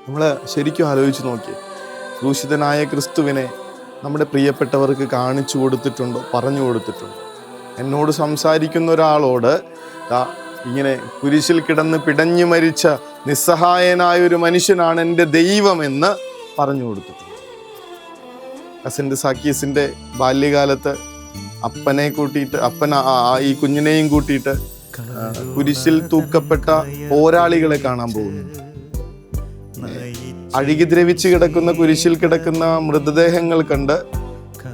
നമ്മൾ ശരിക്കും ആലോചിച്ച് നോക്കി, ക്രൂശിതനായ ക്രിസ്തുവിനെ നമ്മുടെ പ്രിയപ്പെട്ടവർക്ക് കാണിച്ചു കൊടുത്തിട്ടുണ്ടോ, പറഞ്ഞു കൊടുത്തിട്ടുണ്ടോ? എന്നോട് സംസാരിക്കുന്ന ഒരാളോട് ഇങ്ങനെ കുരിശിൽ കിടന്ന് പിടഞ്ഞു മരിച്ച നിസ്സഹായനായ ഒരു മനുഷ്യനാണ് എൻ്റെ ദൈവമെന്ന് പറഞ്ഞു കൊടുത്തിട്ടുണ്ട്. സാക്കീസിൻ്റെ ബാല്യകാലത്ത് അപ്പനെ കൂട്ടിയിട്ട് ഈ കുഞ്ഞിനെയും കൂട്ടിയിട്ട് കുരിശിൽ തൂക്കപ്പെട്ട പോരാളികളെ കാണാൻ പോകുന്നു. അഴുകി ദ്രവിച്ച് കിടക്കുന്ന കുരിശിൽ കിടക്കുന്ന മൃതദേഹങ്ങൾ കണ്ട്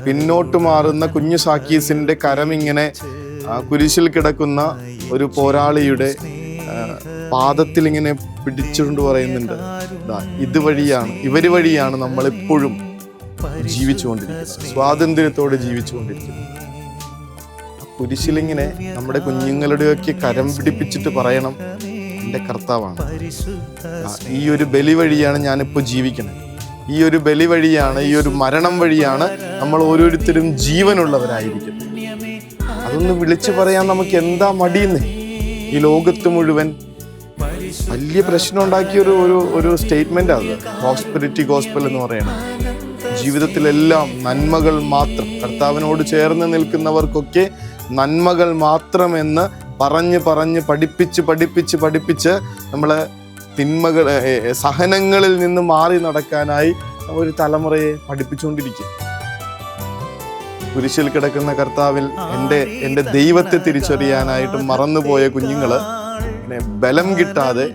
പിന്നോട്ട് മാറുന്ന കുഞ്ഞു സാക്കീസിന്റെ കരമിങ്ങനെ കുരിശിൽ കിടക്കുന്ന ഒരു പോരാളിയുടെ പാദത്തിൽ ഇങ്ങനെ പിടിച്ചുകൊണ്ട് പറയുന്നുണ്ട്, ഇവര് വഴിയാണ് നമ്മളെപ്പോഴും ജീവിച്ചുകൊണ്ടിരിക്കുന്നത്, സ്വാതന്ത്ര്യത്തോടെ ജീവിച്ചുകൊണ്ടിരിക്കുന്നത്. കുരിശിലിങ്ങനെ നമ്മുടെ കുഞ്ഞുങ്ങളുടെയൊക്കെ കരം പിടിപ്പിച്ചിട്ട് പറയണം, എൻ്റെ കർത്താവാണ്, ഈ ഒരു ബലി വഴിയാണ് ഞാനിപ്പോൾ ജീവിക്കുന്നത്, ഈ ഒരു ബലി വഴിയാണ്, ഈ ഒരു മരണം വഴിയാണ് നമ്മൾ ഓരോരുത്തരും ജീവനുള്ളവരായിരിക്കുന്നത്. അതൊന്ന് വിളിച്ചു പറയാൻ നമുക്ക് എന്താ മടിയെന്ന്? ഈ ലോകത്ത് മുഴുവൻ വലിയ പ്രശ്നം ഉണ്ടാക്കിയ ഒരു സ്റ്റേറ്റ്മെന്റ് അത് പ്രോസ്പെരിറ്റി ഗോസ്പൽ എന്ന് പറയുന്നത്. ജീവിതത്തിലെല്ലാം നന്മകൾ മാത്രം, കർത്താവിനോട് ചേർന്ന് നിൽക്കുന്നവർക്കൊക്കെ നന്മകൾ മാത്രമെന്ന് പറഞ്ഞ് പഠിപ്പിച്ച് നമ്മളെ തിന്മകൾ, സഹനങ്ങളിൽ നിന്ന് മാറി നടക്കാനായി ഒരു തലമുറയെ പഠിപ്പിച്ചുകൊണ്ടിരിക്കും. കുരിശിൽ കിടക്കുന്ന കർത്താവിൽ എൻ്റെ ദൈവത്തെ തിരിച്ചറിയാനായിട്ട് മറന്നുപോയ കുഞ്ഞുങ്ങള് ബലം കിട്ടാതെ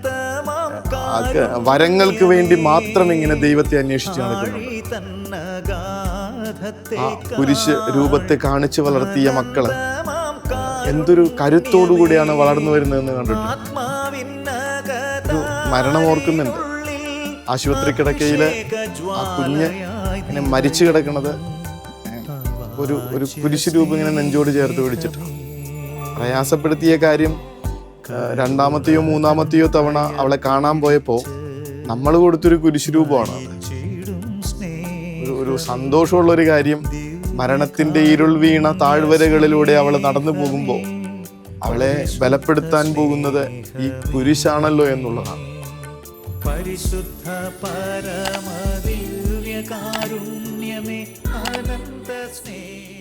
വരങ്ങൾക്ക് വേണ്ടി മാത്രം ഇങ്ങനെ ദൈവത്തെ അന്വേഷിച്ച് നടക്കുന്നുണ്ട്. ആ കുരിശ് രൂപത്തെ കാണിച്ചു വളർത്തിയ മക്കള് എന്തൊരു കരുത്തോടുകൂടിയാണ് വളർന്നു വരുന്നതെന്ന് കണ്ടിട്ട് ഒരു മരണം ഓർക്കുന്നുണ്ട്. ആശുപത്രി കിടക്കയില് ആ കുഞ്ഞ് ഇങ്ങനെ മരിച്ചു കിടക്കണത് ഒരു കുരിശ് രൂപം ഇങ്ങനെ നെഞ്ചോട് ചേർത്ത് പിടിച്ചിട്ട് പ്രയാസപ്പെടുത്തിയ കാര്യം രണ്ടാമത്തെയോ മൂന്നാമത്തെയോ തവണ അവളെ കാണാൻ പോയപ്പോ നമ്മൾ കൊടുത്തൊരു കുരിശ് രൂപമാണ്. ഒരു സന്തോഷമുള്ളൊരു കാര്യം, മരണത്തിന്റെ ഇരുൾ വീണ താഴ്വരകളിലൂടെ അവൾ നടന്നു പോകുമ്പോൾ അവളെ ബലപ്പെടുത്താൻ പോകുന്നത് ഈ കുരിശാണല്ലോ എന്നുള്ളതാണ്. പരിശുദ്ധ പരമദിവ്യകാരുണ്യമേ അനന്ത സ്നേഹ